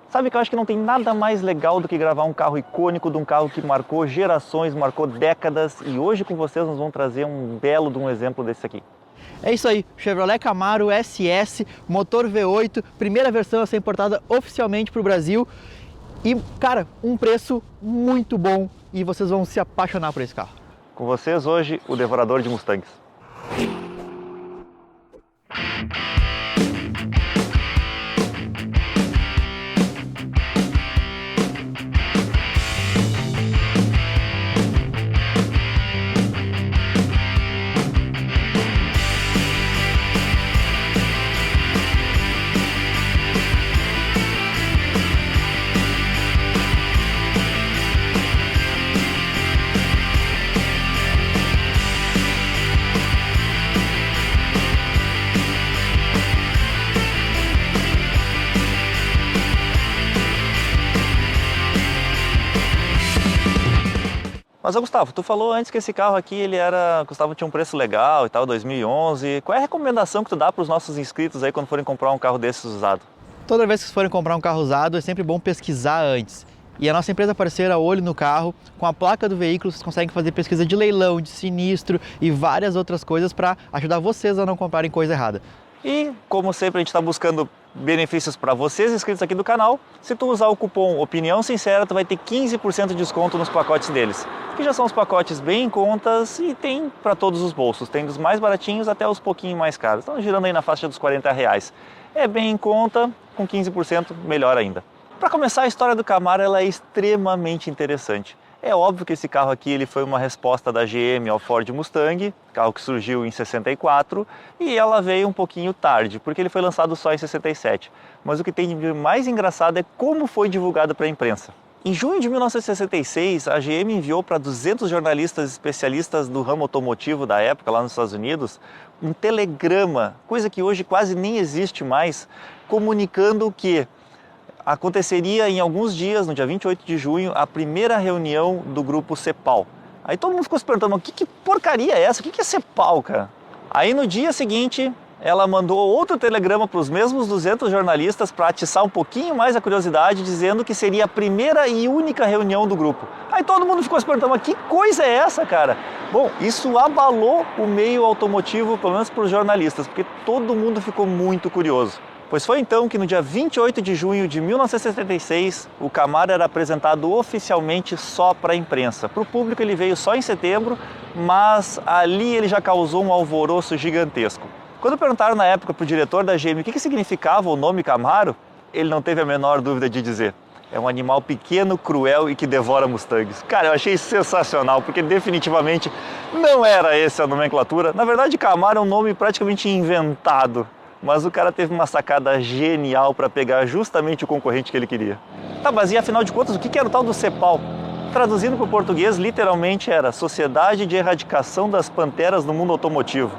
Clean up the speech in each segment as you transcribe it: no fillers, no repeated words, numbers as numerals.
Sabe que eu acho que não tem nada mais legal do que gravar um carro icônico, de um carro que marcou gerações, marcou décadas, e hoje com vocês nós vamos trazer um belo de um exemplo desse aqui. É isso aí, Chevrolet Camaro SS, motor V8, primeira versão a ser importada oficialmente para o Brasil e, cara, um preço muito bom e vocês vão se apaixonar por esse carro. Com vocês hoje, o Devorador de Mustangs. Mas, Gustavo, tu falou antes que esse carro aqui tinha um preço legal e tal, 2011. Qual é a recomendação que tu dá para os nossos inscritos aí quando forem comprar um carro desses usado? Toda vez que vocês forem comprar um carro usado, é sempre bom pesquisar antes. E a nossa empresa parceira Olho no Carro, com a placa do veículo, vocês conseguem fazer pesquisa de leilão, de sinistro e várias outras coisas para ajudar vocês a não comprarem coisa errada. E, como sempre, a gente está buscando benefícios para vocês inscritos aqui do canal. Se tu usar o cupom Opinião Sincera, tu vai ter 15% de desconto nos pacotes deles, que já são os pacotes bem em contas e tem para todos os bolsos. Tem dos mais baratinhos até os pouquinho mais caros. Estão girando aí na faixa dos R$40. É bem em conta, com 15% melhor ainda. Para começar, a história do Camaro ela é extremamente interessante. É óbvio que esse carro aqui ele foi uma resposta da GM ao Ford Mustang, carro que surgiu em 64, e ela veio um pouquinho tarde, porque ele foi lançado só em 67. Mas o que tem de mais engraçado é como foi divulgado para a imprensa. Em junho de 1966, a GM enviou para 200 jornalistas especialistas do ramo automotivo da época, lá nos Estados Unidos, um telegrama, coisa que hoje quase nem existe mais, comunicando que aconteceria em alguns dias, no dia 28 de junho, a primeira reunião do grupo CEPAL. Aí todo mundo ficou se perguntando, mas que porcaria é essa? O que é CEPAL, cara? Aí no dia seguinte, ela mandou outro telegrama para os mesmos 200 jornalistas para atiçar um pouquinho mais a curiosidade, dizendo que seria a primeira e única reunião do grupo. Aí todo mundo ficou se perguntando, mas que coisa é essa, cara? Bom, isso abalou o meio automotivo, pelo menos para os jornalistas, porque todo mundo ficou muito curioso. Pois foi então que no dia 28 de junho de 1976, o Camaro era apresentado oficialmente só para a imprensa. Para o público ele veio só em setembro, mas ali ele já causou um alvoroço gigantesco. Quando perguntaram na época para o diretor da GM o que significava o nome Camaro, ele não teve a menor dúvida de dizer: é um animal pequeno, cruel e que devora Mustangs. Cara, eu achei sensacional, porque definitivamente não era essa a nomenclatura. Na verdade, Camaro é um nome praticamente inventado. Mas o cara teve uma sacada genial para pegar justamente o concorrente que ele queria. Tá, mas e afinal de contas, o que era o tal do CEPAL? Traduzindo para o português, literalmente era Sociedade de Erradicação das Panteras no Mundo Automotivo.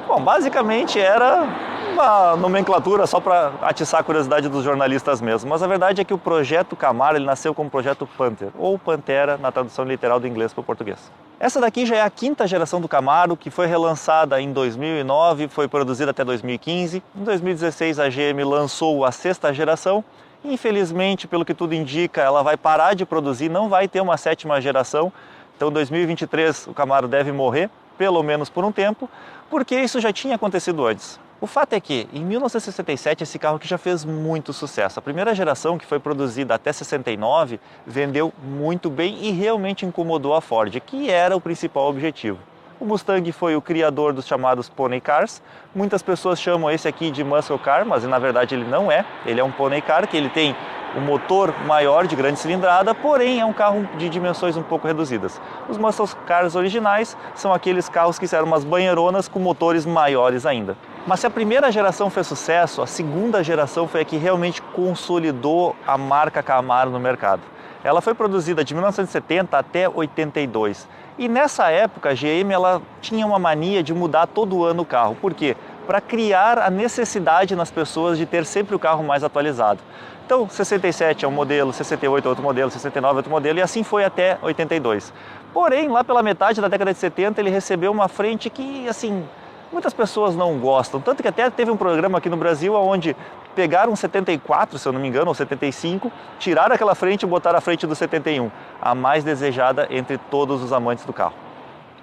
Bom, basicamente era uma nomenclatura só para atiçar a curiosidade dos jornalistas mesmo. Mas a verdade é que o projeto Camaro ele nasceu como projeto Panther, ou Pantera na tradução literal do inglês para o português. Essa daqui já é a quinta geração do Camaro, que foi relançada em 2009, foi produzida até 2015. Em 2016 a GM lançou a sexta geração. Infelizmente, pelo que tudo indica, ela vai parar de produzir, não vai ter uma sétima geração. Então em 2023 o Camaro deve morrer, pelo menos por um tempo, porque isso já tinha acontecido antes. O fato é que, em 1967, esse carro aqui já fez muito sucesso. A primeira geração, que foi produzida até 69, vendeu muito bem e realmente incomodou a Ford, que era o principal objetivo. O Mustang foi o criador dos chamados Pony Cars. Muitas pessoas chamam esse aqui de Muscle Car, mas na verdade ele não é. Ele é um Pony Car, que ele tem um motor maior de grande cilindrada, porém é um carro de dimensões um pouco reduzidas. Os Muscle Cars originais são aqueles carros que eram umas banheironas com motores maiores ainda. Mas se a primeira geração fez sucesso, a segunda geração foi a que realmente consolidou a marca Camaro no mercado. Ela foi produzida de 1970 até 82. E nessa época a GM ela tinha uma mania de mudar todo ano o carro. Por quê? Para criar a necessidade nas pessoas de ter sempre o carro mais atualizado. Então, 67 é um modelo, 68 é outro modelo, 69 é outro modelo, e assim foi até 82. Porém, lá pela metade da década de 70, ele recebeu uma frente que, assim, muitas pessoas não gostam. Tanto que até teve um programa aqui no Brasil onde pegaram um 74, se eu não me engano, ou 75, tiraram aquela frente e botaram a frente do 71, a mais desejada entre todos os amantes do carro.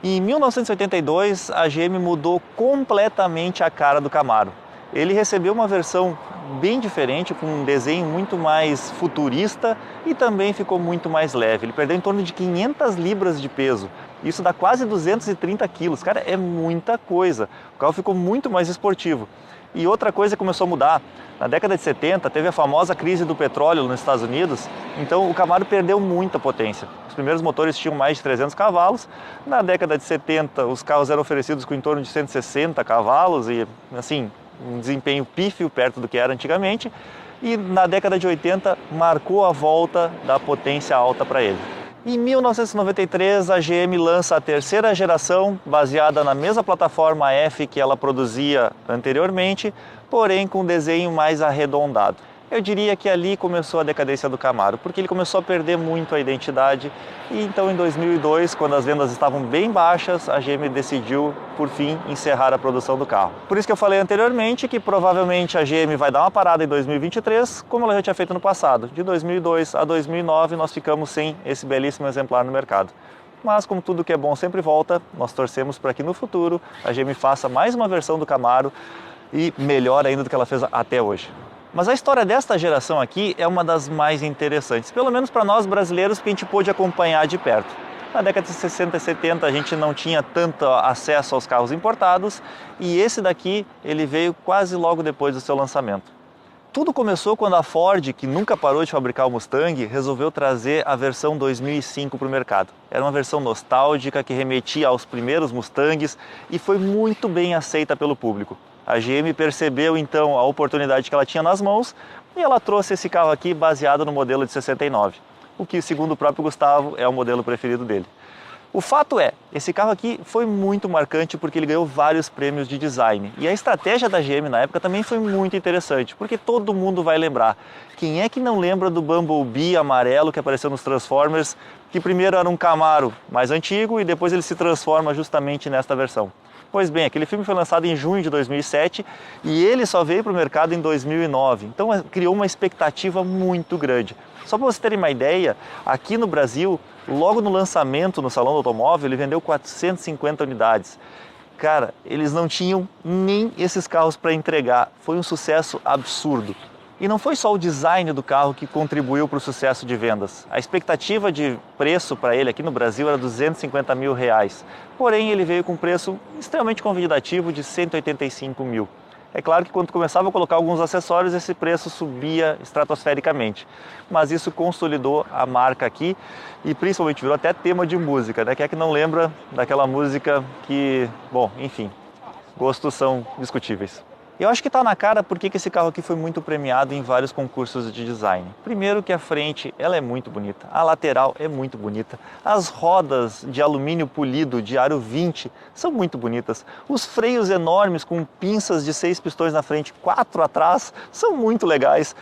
Em 1982, a GM mudou completamente a cara do Camaro. Ele recebeu uma versão bem diferente, com um desenho muito mais futurista e também ficou muito mais leve. Ele perdeu em torno de 500 libras de peso. Isso dá quase 230 quilos. Cara, é muita coisa. O carro ficou muito mais esportivo. E outra coisa começou a mudar. Na década de 70, teve a famosa crise do petróleo nos Estados Unidos, então o Camaro perdeu muita potência. Os primeiros motores tinham mais de 300 cavalos. Na década de 70, os carros eram oferecidos com em torno de 160 cavalos e, assim, um desempenho pífio perto do que era antigamente. E na década de 80, marcou a volta da potência alta para ele. Em 1993, a GM lança a terceira geração, baseada na mesma plataforma F que ela produzia anteriormente, porém com um desenho mais arredondado. Eu diria que ali começou a decadência do Camaro, porque ele começou a perder muito a identidade. E então em 2002, quando as vendas estavam bem baixas, a GM decidiu, por fim, encerrar a produção do carro. Por isso que eu falei anteriormente que provavelmente a GM vai dar uma parada em 2023, como ela já tinha feito no passado. De 2002 a 2009 nós ficamos sem esse belíssimo exemplar no mercado. Mas como tudo que é bom sempre volta, nós torcemos para que no futuro a GM faça mais uma versão do Camaro e melhor ainda do que ela fez até hoje. Mas a história desta geração aqui é uma das mais interessantes, pelo menos para nós brasileiros, que a gente pôde acompanhar de perto. Na década de 60 e 70 a gente não tinha tanto acesso aos carros importados e esse daqui ele veio quase logo depois do seu lançamento. Tudo começou quando a Ford, que nunca parou de fabricar o Mustang, resolveu trazer a versão 2005 para o mercado. Era uma versão nostálgica que remetia aos primeiros Mustangs e foi muito bem aceita pelo público. A GM percebeu então a oportunidade que ela tinha nas mãos e ela trouxe esse carro aqui baseado no modelo de 69, o que, segundo o próprio Gustavo, é o modelo preferido dele. O fato é, esse carro aqui foi muito marcante porque ele ganhou vários prêmios de design. E a estratégia da GM na época também foi muito interessante, porque todo mundo vai lembrar. Quem é que não lembra do Bumblebee amarelo que apareceu nos Transformers, que primeiro era um Camaro mais antigo e depois ele se transforma justamente nesta versão? Pois bem, aquele filme foi lançado em junho de 2007 e ele só veio para o mercado em 2009. Então criou uma expectativa muito grande. Só para vocês terem uma ideia, aqui no Brasil, logo no lançamento no Salão do Automóvel, ele vendeu 450 unidades. Cara, eles não tinham nem esses carros para entregar. Foi um sucesso absurdo. E não foi só o design do carro que contribuiu para o sucesso de vendas. A expectativa de preço para ele aqui no Brasil era R$250 mil. Porém, ele veio com um preço extremamente convidativo de R$185 mil. É claro que quando começava a colocar alguns acessórios, esse preço subia estratosfericamente. Mas isso consolidou a marca aqui e principalmente virou até tema de música, né? Quem é que não lembra daquela música que, bom, enfim, gostos são discutíveis. Eu acho que está na cara porque esse carro aqui foi muito premiado em vários concursos de design. Primeiro que a frente ela é muito bonita, a lateral é muito bonita, as rodas de alumínio polido de aro 20 são muito bonitas, os freios enormes com pinças de 6 pistões na frente, 4 atrás, são muito legais,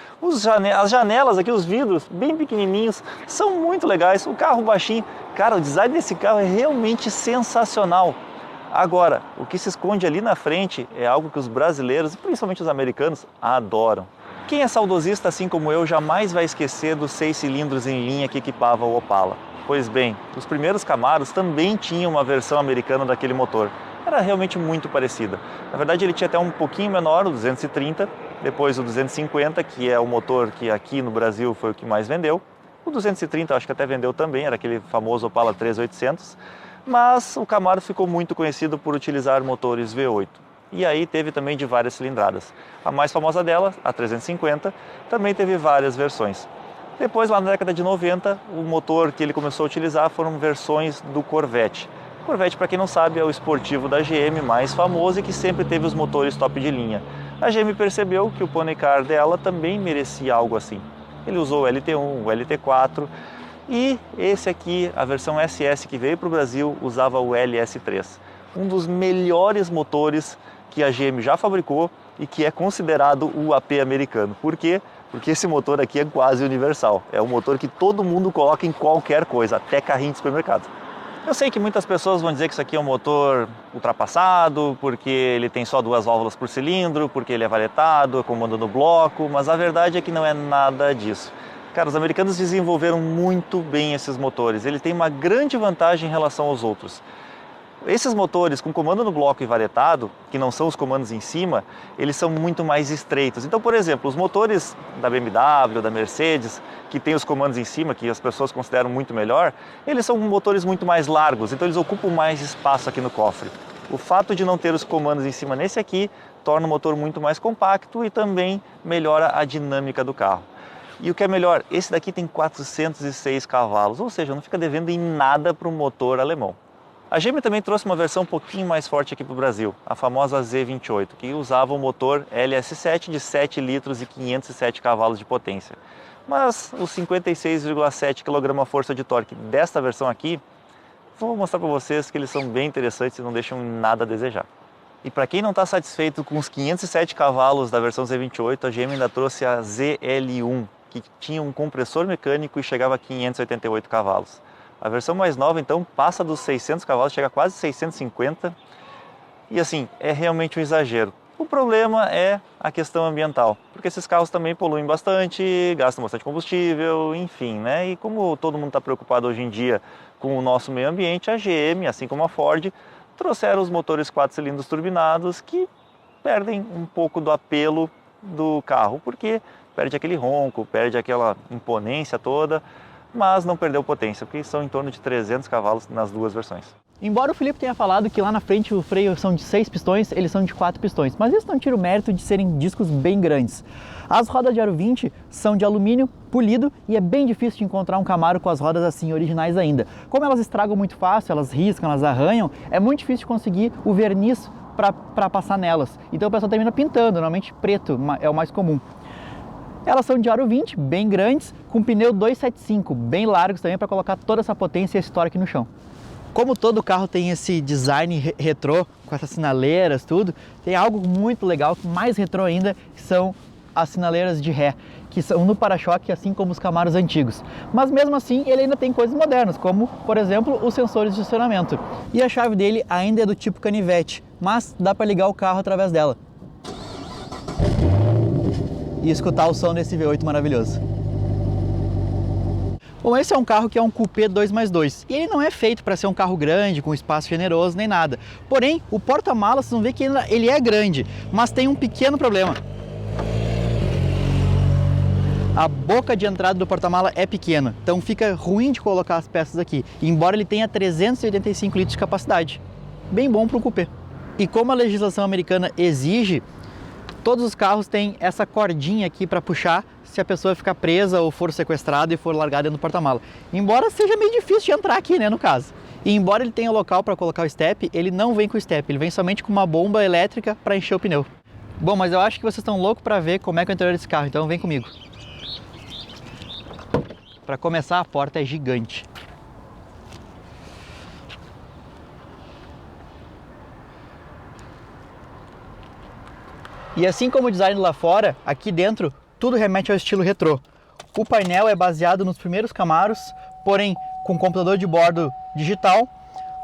as janelas aqui, os vidros bem pequenininhos, são muito legais, o carro baixinho, cara, o design desse carro é realmente sensacional. Agora, o que se esconde ali na frente é algo que os brasileiros, e principalmente os americanos, adoram. Quem é saudosista assim como eu jamais vai esquecer dos 6 cilindros em linha que equipava o Opala. Pois bem, os primeiros Camaros também tinham uma versão americana daquele motor. Era realmente muito parecida. Na verdade ele tinha até um pouquinho menor, o 230, depois o 250, que é o motor que aqui no Brasil foi o que mais vendeu. O 230 acho que até vendeu também, era aquele famoso Opala 3800. Mas o Camaro ficou muito conhecido por utilizar motores V8. E aí teve também de várias cilindradas. A mais famosa dela, a 350, também teve várias versões. Depois, lá na década de 90, o motor que ele começou a utilizar foram versões do Corvette. Corvette, para quem não sabe, é o esportivo da GM mais famoso e que sempre teve os motores top de linha. A GM percebeu que o pony car dela também merecia algo assim. Ele usou o LT1, o LT4, e esse aqui, a versão SS que veio para o Brasil, usava o LS3. Um dos melhores motores que a GM já fabricou e que é considerado o AP americano. Por quê? Porque esse motor aqui é quase universal. É um motor que todo mundo coloca em qualquer coisa, até carrinho de supermercado. Eu sei que muitas pessoas vão dizer que isso aqui é um motor ultrapassado, porque ele tem só 2 válvulas por cilindro, porque ele é valetado, é comando no bloco, mas a verdade é que não é nada disso. Cara, os americanos desenvolveram muito bem esses motores, ele tem uma grande vantagem em relação aos outros. Esses motores com comando no bloco e valetado, que não são os comandos em cima, eles são muito mais estreitos. Então, por exemplo, os motores da BMW, da Mercedes, que tem os comandos em cima, que as pessoas consideram muito melhor, eles são motores muito mais largos, então eles ocupam mais espaço aqui no cofre. O fato de não ter os comandos em cima nesse aqui torna o motor muito mais compacto e também melhora a dinâmica do carro. E o que é melhor, esse daqui tem 406 cavalos, ou seja, não fica devendo em nada para um motor alemão. A GM também trouxe uma versão um pouquinho mais forte aqui para o Brasil, a famosa Z28, que usava um motor LS7 de 7 litros e 507 cavalos de potência. Mas os 56,7 kgf de torque desta versão aqui, vou mostrar para vocês que eles são bem interessantes e não deixam nada a desejar. E para quem não está satisfeito com os 507 cavalos da versão Z28, a GM ainda trouxe a ZL1, que tinha um compressor mecânico e chegava a 588 cavalos. A versão mais nova, então, passa dos 600 cavalos, chega a quase 650. E assim, é realmente um exagero. O problema é a questão ambiental, porque esses carros também poluem bastante, gastam bastante combustível, enfim, né? E como todo mundo está preocupado hoje em dia com o nosso meio ambiente, a GM, assim como a Ford, trouxeram os motores 4 cilindros turbinados que perdem um pouco do apelo do carro, porque perde aquele ronco, perde aquela imponência toda, mas não perdeu potência, porque são em torno de 300 cavalos nas duas versões. Embora o Felipe tenha falado que lá na frente o freio são de 6 pistões, eles são de 4 pistões, mas isso não tira o mérito de serem discos bem grandes. As rodas de aro 20 são de alumínio polido e é bem difícil de encontrar um Camaro com as rodas assim originais ainda. Como elas estragam muito fácil, elas riscam, elas arranham, é muito difícil de conseguir o verniz para passar nelas. Então o pessoal termina pintando, normalmente preto é o mais comum. Elas são de aro 20, bem grandes, com pneu 275, bem largos também para colocar toda essa potência e esse torque no chão. Como todo carro tem esse design retrô, com essas sinaleiras, tudo, tem algo muito legal, mais retrô ainda, que são as sinaleiras de ré, que são no para-choque, assim como os Camaros antigos. Mas mesmo assim, ele ainda tem coisas modernas, como, por exemplo, os sensores de estacionamento. E a chave dele ainda é do tipo canivete, mas dá para ligar o carro através dela e escutar o som desse V8 maravilhoso. Bom, esse é um carro que é um Coupé 2+2 e ele não é feito para ser um carro grande, com espaço generoso nem nada. Porém, o porta-malas, vocês vão ver que ele é grande, mas tem um pequeno problema. A boca de entrada do porta-mala é pequena, então fica ruim de colocar as peças aqui, embora ele tenha 385 litros de capacidade. Bem bom para um Coupé. E como a legislação americana exige, todos os carros têm essa cordinha aqui para puxar se a pessoa ficar presa ou for sequestrada e for largada dentro do porta-mala. Embora seja meio difícil de entrar aqui, né, no caso. E embora ele tenha local para colocar o step, ele não vem com o step, ele vem somente com uma bomba elétrica para encher o pneu. Bom, mas eu acho que vocês estão loucos para ver como é que é o interior desse carro, então vem comigo. Para começar, a porta é gigante. E assim como o design lá fora, aqui dentro tudo remete ao estilo retrô. O painel é baseado nos primeiros Camaros, porém com computador de bordo digital.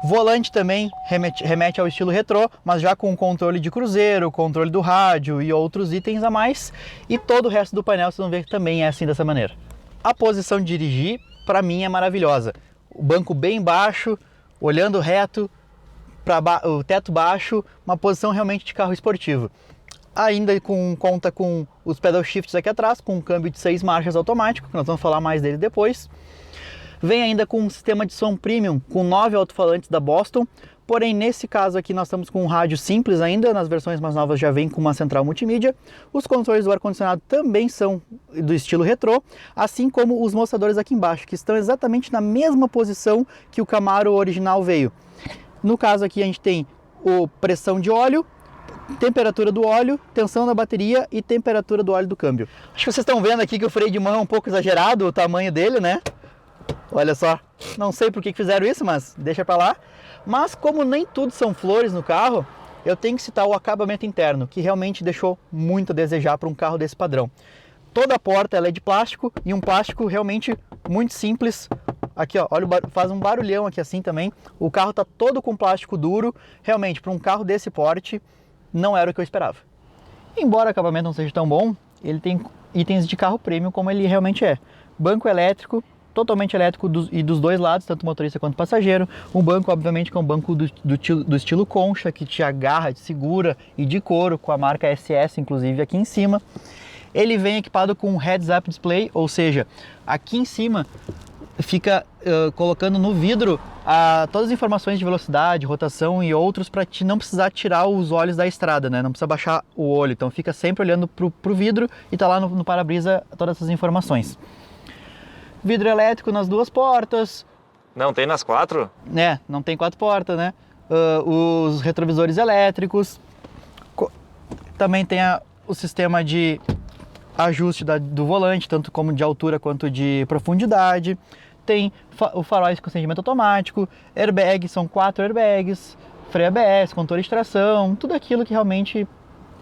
Volante também remete ao estilo retrô, mas já com controle de cruzeiro, controle do rádio e outros itens a mais. E todo o resto do painel vocês vão ver que também é assim dessa maneira. A posição de dirigir, para mim, é maravilhosa. O banco bem baixo, olhando reto, o teto baixo, uma posição realmente de carro esportivo. Ainda conta com os pedal shifts aqui atrás, com um câmbio de 6 marchas automático, que nós vamos falar mais dele depois. Vem ainda com um sistema de som premium, com 9 alto-falantes da Boston, porém nesse caso aqui nós estamos com um rádio simples ainda, nas versões mais novas já vem com uma central multimídia. Os controles do ar-condicionado também são do estilo retrô, assim como os mostradores aqui embaixo, que estão exatamente na mesma posição que o Camaro original veio. No caso aqui a gente tem o pressão de óleo, temperatura do óleo, tensão da bateria e temperatura do óleo do câmbio. Acho que vocês estão vendo aqui que o freio de mão é um pouco exagerado, o tamanho dele, né? Olha só, não sei por que fizeram isso, mas deixa pra lá. Mas como nem tudo são flores no carro, eu tenho que citar o acabamento interno, que realmente deixou muito a desejar para um carro desse padrão. Toda a porta ela é de plástico, e um plástico realmente muito simples, Aqui, ó, olha faz um barulhão aqui assim também. O carro tá todo com plástico duro. Realmente, para um carro desse porte, não era o que eu esperava. Embora o acabamento não seja tão bom, ele tem itens de carro premium como ele realmente é. Banco elétrico, totalmente elétrico e dos dois lados, tanto motorista quanto passageiro. Um banco, obviamente, que é um banco do estilo concha, que te agarra, te segura, e de couro, com a marca SS, inclusive, aqui em cima. Ele vem equipado com um heads-up display, ou seja, aqui em cima fica colocando no vidro todas as informações de velocidade, rotação e outros, para te não precisar tirar os olhos da estrada, né? Não precisa baixar o olho, então fica sempre olhando pro vidro e tá lá no para-brisa todas essas informações. Vidro elétrico nas duas portas. Não tem nas 4? É, não tem 4 portas, né? Os retrovisores elétricos. Também tem o sistema de ajuste do volante, tanto como de altura quanto de profundidade. Tem o faróis com acendimento automático, airbag, são 4 airbags, freio ABS, controle de tração, tudo aquilo que realmente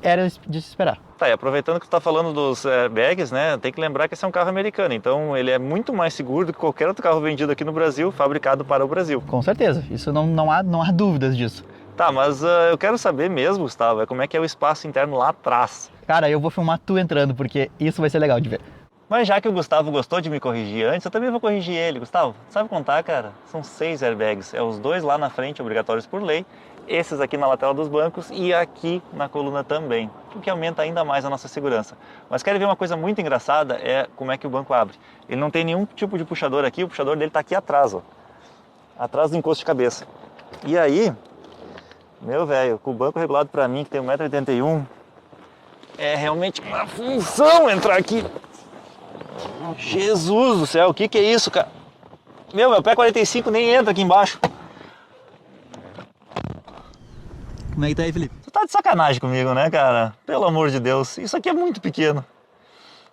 era de se esperar. Tá, e aproveitando que tu tá falando dos airbags, né, tem que lembrar que esse é um carro americano, então ele é muito mais seguro do que qualquer outro carro vendido aqui no Brasil, fabricado para o Brasil. Com certeza, isso não há dúvidas disso. Tá, mas eu quero saber mesmo, Gustavo, como é que é o espaço interno lá atrás. Cara, eu vou filmar tu entrando, porque isso vai ser legal de ver. Mas já que o Gustavo gostou de me corrigir antes, eu também vou corrigir ele. Gustavo, sabe contar, cara? São 6 airbags. É os 2 lá na frente, obrigatórios por lei, esses aqui na lateral dos bancos e aqui na coluna também, o que aumenta ainda mais a nossa segurança. Mas quero ver uma coisa muito engraçada, é como é que o banco abre. Ele não tem nenhum tipo de puxador aqui, o puxador dele está aqui atrás, ó. Atrás do encosto de cabeça. E aí, meu velho, com o banco regulado para mim, que tem 1,81 m, é realmente uma função entrar aqui. Jesus do céu, o que é isso, cara? Meu pé 45 nem entra aqui embaixo. Como é que tá aí, Felipe? Tu tá de sacanagem comigo, né, cara? Pelo amor de Deus, isso aqui é muito pequeno.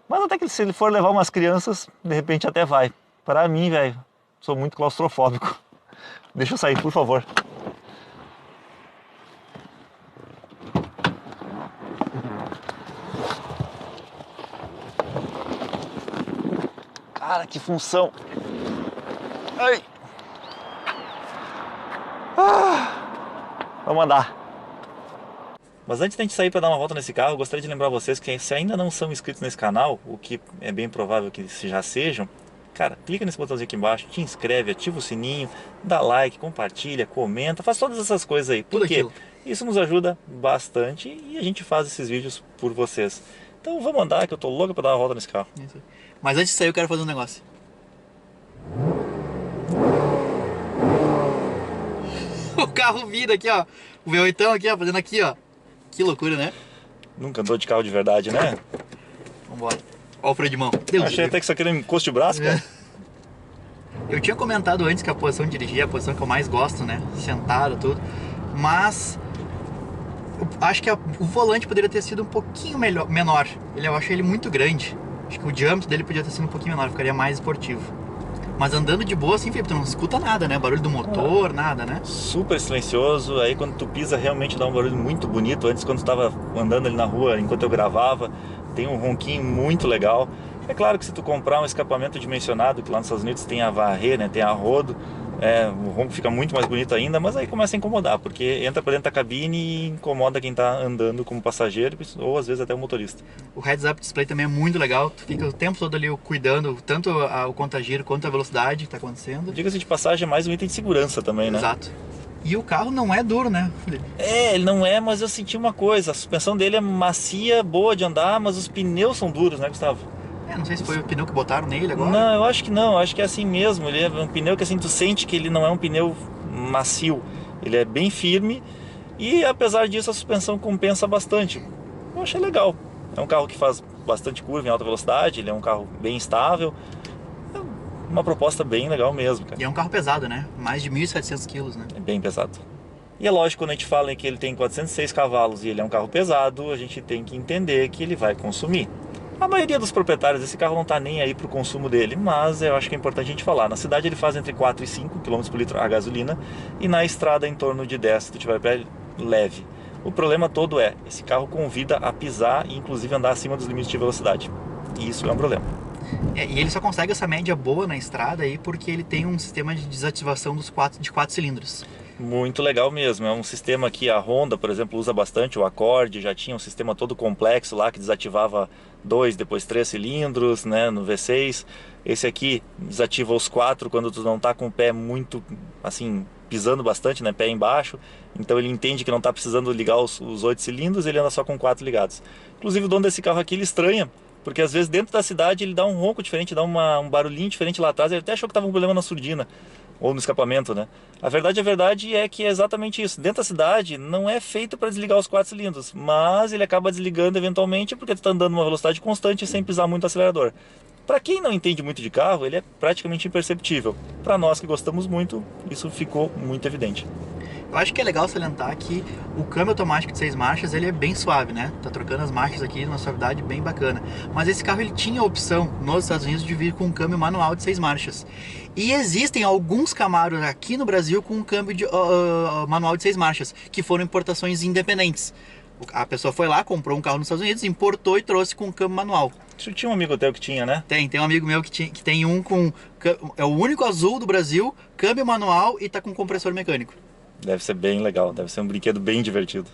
Mas até que se ele for levar umas crianças, de repente até vai. Para mim, velho, sou muito claustrofóbico. Deixa eu sair, por favor. Cara, que função! Ai! Vamos andar! Mas antes da gente sair para dar uma volta nesse carro, eu gostaria de lembrar vocês que se ainda não são inscritos nesse canal, o que é bem provável que já sejam, cara, clica nesse botãozinho aqui embaixo, te inscreve, ativa o sininho, dá like, compartilha, comenta, faz todas essas coisas aí. Por quê? Isso nos ajuda bastante e a gente faz esses vídeos por vocês. Então vamos andar, que eu tô louco para dar uma volta nesse carro. Mas antes de sair eu quero fazer um negócio. O carro vira aqui, ó. O V8 aqui, ó, fazendo aqui, ó. Que loucura, né? Nunca andou de carro de verdade, né? Vambora. Ó o freio de mão. Eu achei até que isso aqui era um encosto de braço, cara. Eu tinha comentado antes que a posição de dirigir é a posição que eu mais gosto, né? Sentado, tudo. Mas eu acho que o volante poderia ter sido um pouquinho menor. Eu achei ele muito grande. Acho que o diâmetro dele podia ter sido um pouquinho menor, ficaria mais esportivo. Mas andando de boa assim, Felipe, tu não escuta nada, né? Barulho do motor, nada, né? Super silencioso, aí quando tu pisa realmente dá um barulho muito bonito. Antes, quando tu tava andando ali na rua, enquanto eu gravava, tem um ronquinho muito legal. É claro que se tu comprar um escapamento dimensionado, que lá nos Estados Unidos tem a varrer, né? Tem a rodo, o ronco fica muito mais bonito ainda, mas aí começa a incomodar, porque entra pra dentro da cabine e incomoda quem tá andando como passageiro, ou às vezes até o motorista. O heads-up display também é muito legal, tu fica o tempo todo ali cuidando, tanto o contagiro quanto a velocidade que tá acontecendo. Diga-se de passagem, é mais um item de segurança também, né? Exato. E o carro não é duro, né, Felipe? Ele não é, mas eu senti uma coisa, a suspensão dele é macia, boa de andar, mas os pneus são duros, né, Gustavo? Não sei se foi o pneu que botaram nele agora. Não, eu acho que não, acho que é assim mesmo. Ele é um pneu que assim, tu sente que ele não é um pneu macio. Ele é bem firme e apesar disso a suspensão compensa bastante. Eu achei legal. É um carro que faz bastante curva em alta velocidade, ele é um carro bem estável. É uma proposta bem legal mesmo, cara. E é um carro pesado, né? Mais de 1.700 quilos, né? É bem pesado. E é lógico, quando a gente fala que ele tem 406 cavalos e ele é um carro pesado, a gente tem que entender que ele vai consumir. A maioria dos proprietários desse carro não está nem aí para o consumo dele, mas eu acho que é importante a gente falar. Na cidade ele faz entre 4 e 5 km por litro a gasolina e na estrada em torno de 10 se tu tiver pé leve. O problema todo esse carro convida a pisar e inclusive andar acima dos limites de velocidade. E isso é um problema. E ele só consegue essa média boa na estrada aí porque ele tem um sistema de desativação de 4 cilindros. Muito legal mesmo, é um sistema que a Honda, por exemplo, usa bastante, o Accord já tinha um sistema todo complexo lá que desativava 2, depois 3 cilindros, né, no V6. Esse aqui desativa os 4 quando tu não tá com o pé muito, assim, pisando bastante, né, pé embaixo. Então ele entende que não tá precisando ligar os 8 cilindros, ele anda só com 4 ligados. Inclusive o dono desse carro aqui, ele estranha, porque às vezes dentro da cidade ele dá um ronco diferente, dá um barulhinho diferente lá atrás, ele até achou que tava um problema na surdina ou no escapamento, né? A verdade é que é exatamente isso. Dentro da cidade não é feito para desligar os 4 cilindros, mas ele acaba desligando eventualmente porque tu está andando numa velocidade constante sem pisar muito o acelerador. Para quem não entende muito de carro, ele é praticamente imperceptível. Para nós que gostamos muito, isso ficou muito evidente. Eu acho que é legal salientar que o câmbio automático de 6 marchas, ele é bem suave, né? Tá trocando as marchas aqui numa suavidade bem bacana. Mas esse carro, ele tinha a opção nos Estados Unidos de vir com um câmbio manual de 6 marchas. E existem alguns Camaros aqui no Brasil com um câmbio manual de 6 marchas, que foram importações independentes. A pessoa foi lá, comprou um carro nos Estados Unidos, importou e trouxe com câmbio manual. Isso tinha um amigo teu que tinha, né? Tem um amigo meu que tem um com... É o único azul do Brasil, câmbio manual e tá com compressor mecânico. Deve ser bem legal, deve ser um brinquedo bem divertido.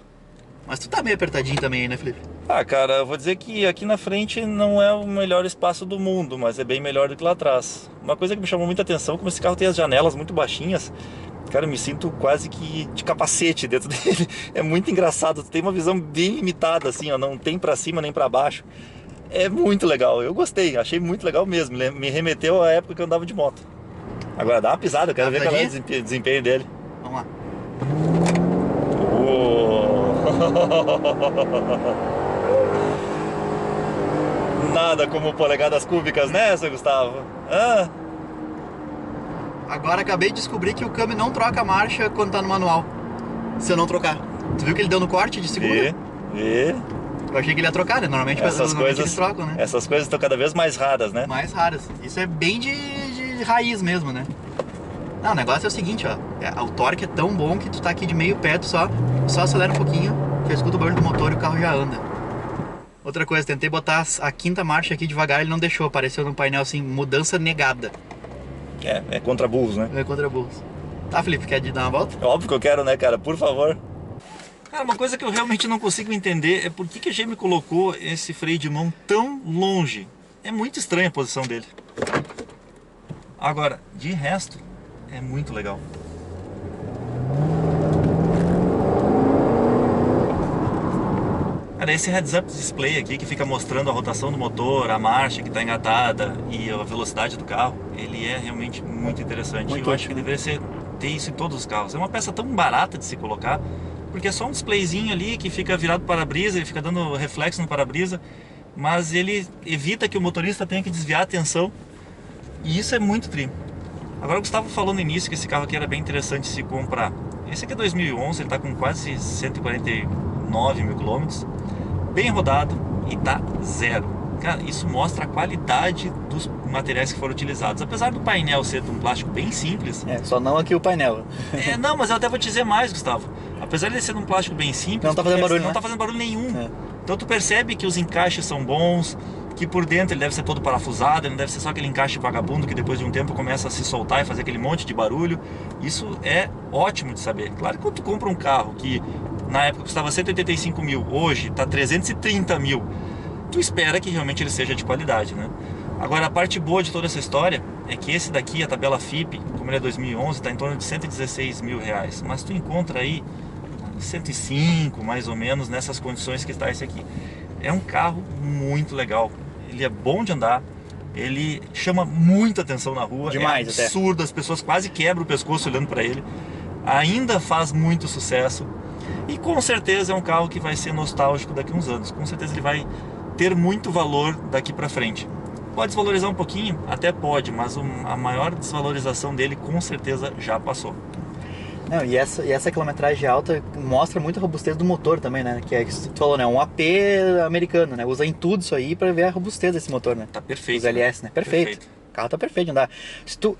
Mas tu tá meio apertadinho também aí, né, Felipe? Ah, cara, eu vou dizer que aqui na frente não é o melhor espaço do mundo, mas é bem melhor do que lá atrás. Uma coisa que me chamou muita atenção, como esse carro tem as janelas muito baixinhas, cara, eu me sinto quase que de capacete dentro dele. É muito engraçado, tu tem uma visão bem limitada, assim, ó, não tem pra cima nem pra baixo. É muito legal, eu gostei, achei muito legal mesmo, me remeteu à época que eu andava de moto. Agora dá uma pisada, eu quero ver qual é o desempenho dele. Vamos lá. Nada como polegadas cúbicas, né, seu Gustavo? Ah. Agora acabei de descobrir que o câmbio não troca a marcha quando tá no manual, se eu não trocar. Tu viu que ele deu no corte de segunda? Eu achei que ele ia trocar, né? Normalmente eles trocam, né? Essas coisas estão cada vez mais raras, né? Mais raras. Isso é bem de raiz mesmo, né? Não, o negócio é o seguinte, ó. O torque é tão bom que tu tá aqui de meio pé, tu só acelera um pouquinho, já escuta o barulho do motor e o carro já anda. Outra coisa, tentei botar a quinta marcha aqui devagar, ele não deixou, apareceu no painel assim, mudança negada. É contra burros, né? É contra burros. Tá, Felipe, quer dar uma volta? Óbvio que eu quero, né, cara? Por favor. Cara, uma coisa que eu realmente não consigo entender é por que a GM colocou esse freio de mão tão longe. É muito estranha a posição dele. Agora, de resto, é muito legal. Cara, esse heads-up display aqui que fica mostrando a rotação do motor, a marcha que está engatada e a velocidade do carro, ele é realmente muito interessante. Eu acho que deveria ter isso em todos os carros. É uma peça tão barata de se colocar, porque é só um displayzinho ali que fica virado para o para-brisa, ele fica dando reflexo no para-brisa, mas ele evita que o motorista tenha que desviar a atenção, e isso é muito tri. Agora o Gustavo falou no início que esse carro aqui era bem interessante se comprar. Esse aqui é 2011, ele está com quase 149 mil quilômetros, bem rodado e tá zero. Cara, isso mostra a qualidade dos materiais que foram utilizados. Apesar do painel ser de um plástico bem simples... só não aqui o painel. Não, mas eu até vou te dizer mais, Gustavo. Apesar de ele ser de um plástico bem simples... Não tá fazendo barulho, não tá fazendo barulho nenhum. Então tu percebe que os encaixes são bons, que por dentro ele deve ser todo parafusado, ele não deve ser só aquele encaixe vagabundo que depois de um tempo começa a se soltar e fazer aquele monte de barulho. Isso é ótimo de saber. Claro que quando tu compra um carro que na época custava 185 mil, hoje está 330 mil, tu espera que realmente ele seja de qualidade, né? Agora, a parte boa de toda essa história é que esse daqui, a tabela FIPE, como ele é 2011, está em torno de 116 mil reais. Mas tu encontra aí 105, mais ou menos, nessas condições que está esse aqui. É um carro muito legal. Ele é bom de andar, ele chama muita atenção na rua. Demais, é absurdo, as pessoas quase quebram o pescoço olhando para ele. Ainda faz muito sucesso. E com certeza é um carro que vai ser nostálgico daqui a uns anos. Com certeza ele vai ter muito valor daqui para frente. Pode desvalorizar um pouquinho? Até pode, mas a maior desvalorização dele com certeza já passou. Não, e essa quilometragem alta mostra muito a robustez do motor também, né? Que é que tu falou, né? Um AP americano, né? Usa em tudo isso aí pra ver a robustez desse motor, né? Tá perfeito. Os LS, né? Perfeito. O carro tá perfeito de andar. Se tu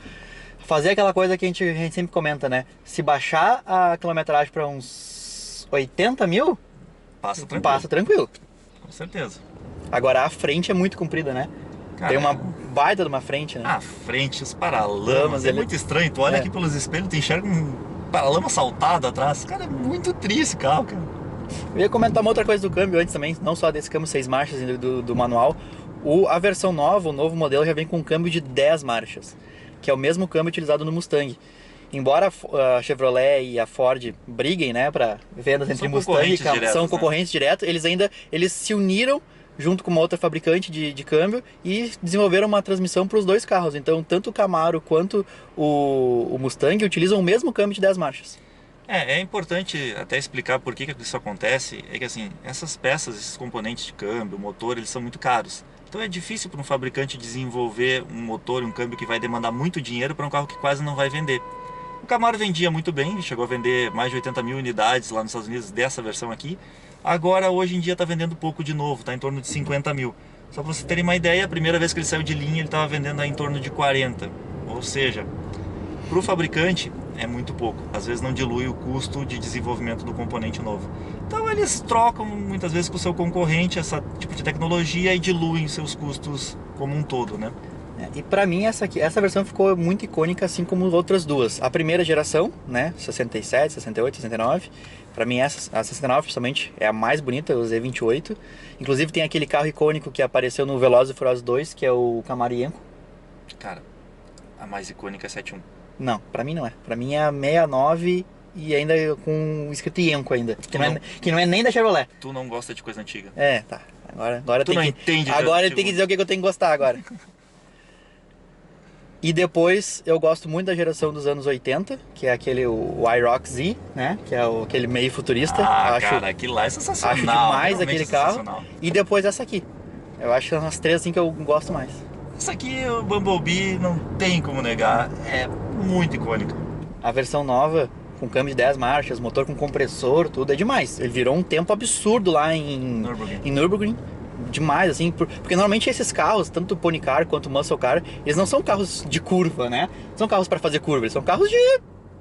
fazer aquela coisa que a gente sempre comenta, né? Se baixar a quilometragem pra uns 80 mil, passa tranquilo. Passa tranquilo. Com certeza. Agora a frente é muito comprida, né? Cara, tem uma baita de uma frente, né? A frente, os paralamas, é muito estranho. Tu olha aqui pelos espelhos, tu enxerga um paralama saltado atrás. Cara, é muito triste esse carro, cara. Eu ia comentar uma outra coisa do câmbio antes também, não só desse câmbio 6 marchas do manual. A versão nova, o novo modelo, já vem com um câmbio de 10 marchas, que é o mesmo câmbio utilizado no Mustang. Embora a Chevrolet e a Ford briguem, né, para vendas entre Mustang e Camaro, são concorrentes diretos, eles se uniram junto com uma outra fabricante de câmbio e desenvolveram uma transmissão para os dois carros. Então, tanto o Camaro quanto o Mustang utilizam o mesmo câmbio de 10 marchas. É importante até explicar por que isso acontece. É que assim, essas peças, esses componentes de câmbio, motor, eles são muito caros. Então é difícil para um fabricante desenvolver um motor e um câmbio que vai demandar muito dinheiro para um carro que quase não vai vender. O Camaro vendia muito bem, chegou a vender mais de 80 mil unidades lá nos Estados Unidos dessa versão aqui. Agora, hoje em dia, está vendendo pouco de novo, está em torno de 50 mil. Só para você terem uma ideia, a primeira vez que ele saiu de linha, ele estava vendendo em torno de 40. Ou seja, para o fabricante é muito pouco. Às vezes não dilui o custo de desenvolvimento do componente novo. Então eles trocam muitas vezes com o seu concorrente esse tipo de tecnologia e diluem seus custos como um todo, né? E para mim essa versão ficou muito icônica, assim como as outras duas. A primeira geração, né, 67, 68, 69. Para mim a 69 principalmente é a mais bonita, o Z28. Inclusive tem aquele carro icônico que apareceu no Velozes e Furiosos 2, que é o Camaro Yenko. Cara, a mais icônica é 71. Não, pra mim não é. Pra mim é a 69 e ainda com escrito Yenko ainda. Que não é nem da Chevrolet. Tu não gosta de coisa antiga. É, tá. Agora tu não entende. Agora ele tem que dizer o que eu tenho que gostar agora. E depois eu gosto muito da geração dos anos 80, que é o IROC Z, né? Que é aquele meio futurista. Cara, aquilo lá é sensacional. Acho demais aquele carro. E depois essa aqui. Eu acho que são as três assim que eu gosto mais. Essa aqui, o Bumblebee, não tem como negar, é muito icônica. A versão nova, com câmbio de 10 marchas, motor com compressor, tudo, é demais. Ele virou um tempo absurdo lá em Nürburgring. Demais, assim, porque normalmente esses carros, tanto o Pony Car quanto o Muscle Car, eles não são carros de curva, né? Não são carros para fazer curva, eles são carros de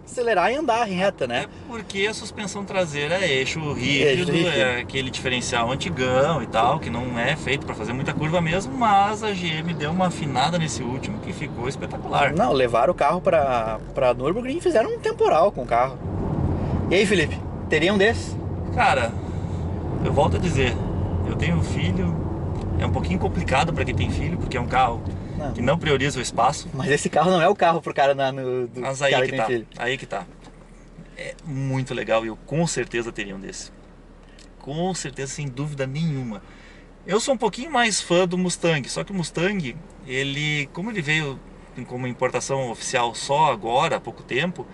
acelerar e andar reta, né? É porque a suspensão traseira é eixo rígido, é aquele diferencial antigão e tal, que não é feito para fazer muita curva mesmo, mas a GM deu uma afinada nesse último que ficou espetacular. Não, levaram o carro para Nürburgring e fizeram um temporal com o carro. E aí, Felipe, teria um desses? Cara, eu volto a dizer, eu tenho um filho, é um pouquinho complicado para quem tem filho, porque é um carro que não prioriza o espaço. Mas esse carro não é o carro pro cara Mas aí que tá, aí que tá. É muito legal e eu com certeza teria um desse. Com certeza, sem dúvida nenhuma. Eu sou um pouquinho mais fã do Mustang, só que o Mustang, como ele veio como importação oficial só agora, há pouco tempo,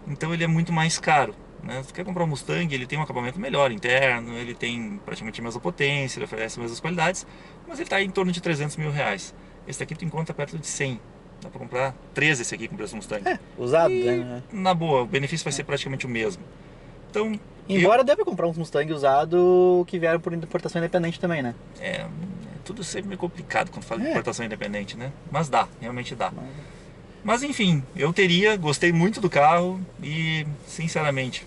então ele é muito mais caro. Né? Se quer comprar um Mustang, ele tem um acabamento melhor interno, ele tem praticamente a mesma potência, ele oferece as mesmas qualidades, mas ele está em torno de 300 mil reais. Esse daqui tu encontra perto de 100. Dá para comprar 13 esse aqui com preço Mustang. Usado, e, né? Na boa, o benefício vai ser praticamente o mesmo. Então, embora dê para comprar uns Mustang usado que vieram por importação independente também, né? É tudo sempre meio complicado quando fala de importação independente, né? Mas dá, realmente dá. Mas enfim, eu gostei muito do carro e, sinceramente,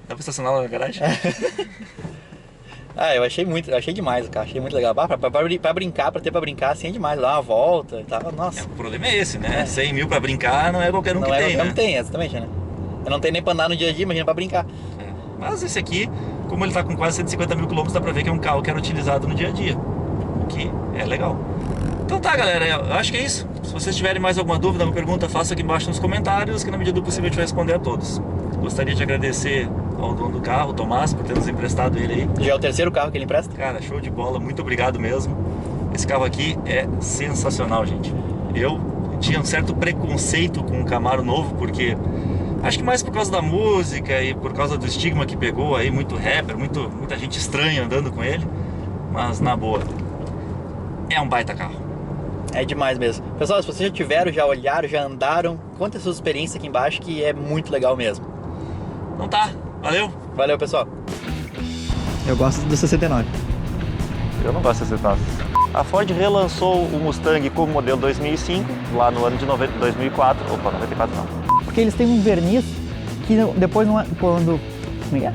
dá pra estacionar lá na garagem? Eu achei demais o carro, achei muito legal. Pra brincar assim é demais, dar uma volta e tal, nossa. O problema é esse, né? 100 mil pra brincar não é qualquer um que tem, né? Não tem, exatamente, né? Eu não tenho nem pra andar no dia a dia, imagina pra brincar. Mas esse aqui, como ele tá com quase 150 mil quilômetros, dá pra ver que é um carro que era utilizado no dia a dia, o que é legal. Então tá, galera, eu acho que é isso. Se vocês tiverem mais alguma dúvida, alguma pergunta, faça aqui embaixo nos comentários, que na medida do possível a gente vai responder a todos. Gostaria de agradecer ao dono do carro, o Tomás, por ter nos emprestado ele aí. Já é o terceiro carro que ele empresta? Cara, show de bola, muito obrigado mesmo. Esse carro aqui é sensacional, gente. Eu tinha um certo preconceito com o Camaro novo, porque acho que mais por causa da música e por causa do estigma que pegou aí, muito rapper, muita gente estranha andando com ele. Mas na boa, é um baita carro. É demais mesmo. Pessoal, se vocês já tiveram, já olharam, já andaram, conta a sua experiência aqui embaixo, que é muito legal mesmo. Então tá, valeu! Valeu, pessoal! Eu gosto do 69. Eu não gosto do 69. A Ford relançou o Mustang como modelo 2005, lá no ano de 2004. Opa, 94 não. Porque eles têm um verniz que depois não é... Como é que é?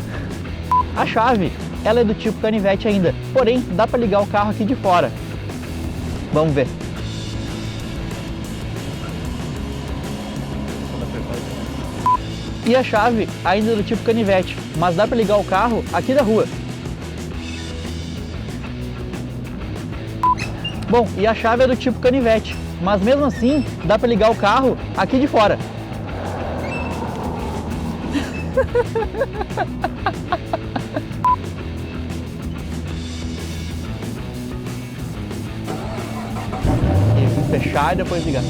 A chave, ela é do tipo canivete ainda, porém dá pra ligar o carro aqui de fora. Vamos ver. E a chave ainda é do tipo canivete, mas dá para ligar o carro aqui da rua. Bom, e a chave é do tipo canivete, mas mesmo assim dá para ligar o carro aqui de fora. E fechar e depois ligar.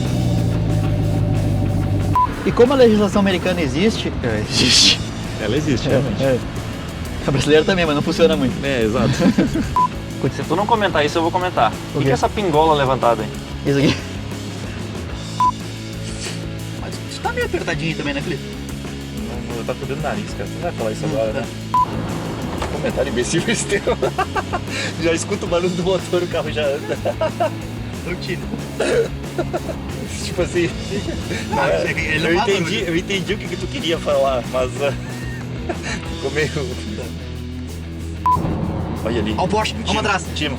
E como a legislação americana existe... Existe. Ela existe, realmente. A brasileira também, mas não funciona muito. Exato. Se tu não comentar isso, eu vou comentar. O que é essa pingola levantada aí? Isso aqui. Mas isso tá meio apertadinho também, né, Felipe? Não, tá fudendo o nariz, cara. Tu não vai falar isso agora, né? Comentário imbecil esse teu. Já escuta o barulho do motor, o carro já anda. Rotina. Tipo assim. Eu entendi o que tu queria falar, mas ficou meio. Olha ali. Olha o Porsche, vamos atrás. Timo.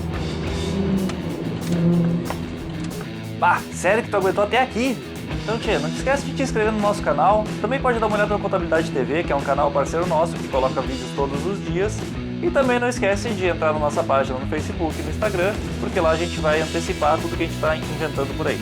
Bah, sério que tu aguentou até aqui? Então, tia, não te esquece de te inscrever no nosso canal. Também pode dar uma olhada no Contabilidade TV, que é um canal parceiro nosso, que coloca vídeos todos os dias. E também não esquece de entrar na nossa página no Facebook e no Instagram, porque lá a gente vai antecipar tudo que a gente está inventando por aí.